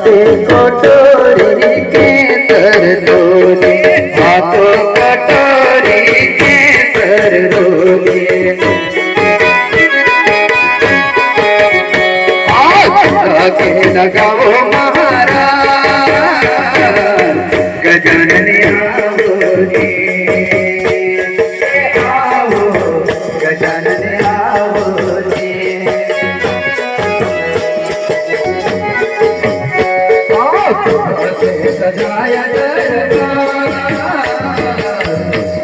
हाथे कटोरी के तर रोले, हाथों कटोरी के तर रोले। आगे लगाओ महाराज गजानन आओ जी, आओ गजानन आओ जी। सजाया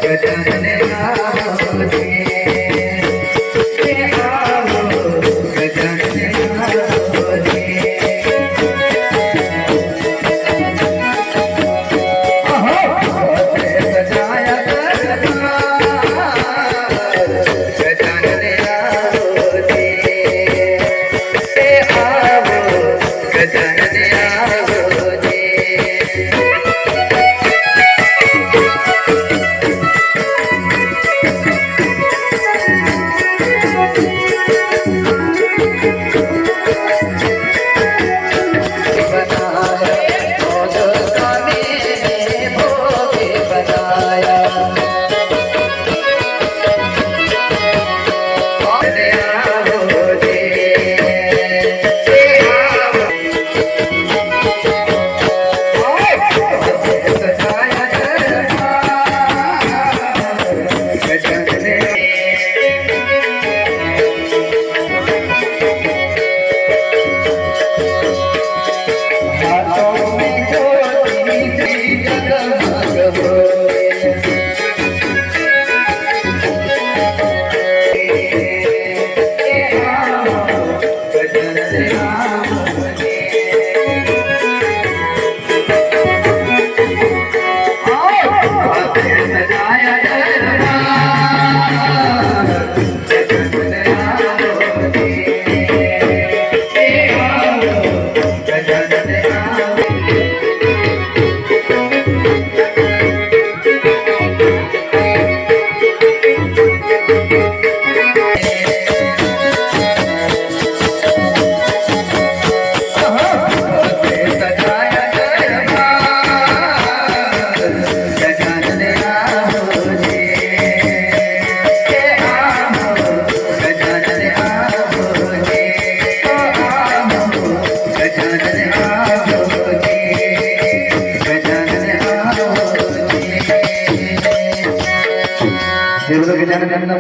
गजानन आओ जी, आओ गजानन आओ जी। सजाया गजानन आओ जी, आओ गजानन आओ जी। गजानन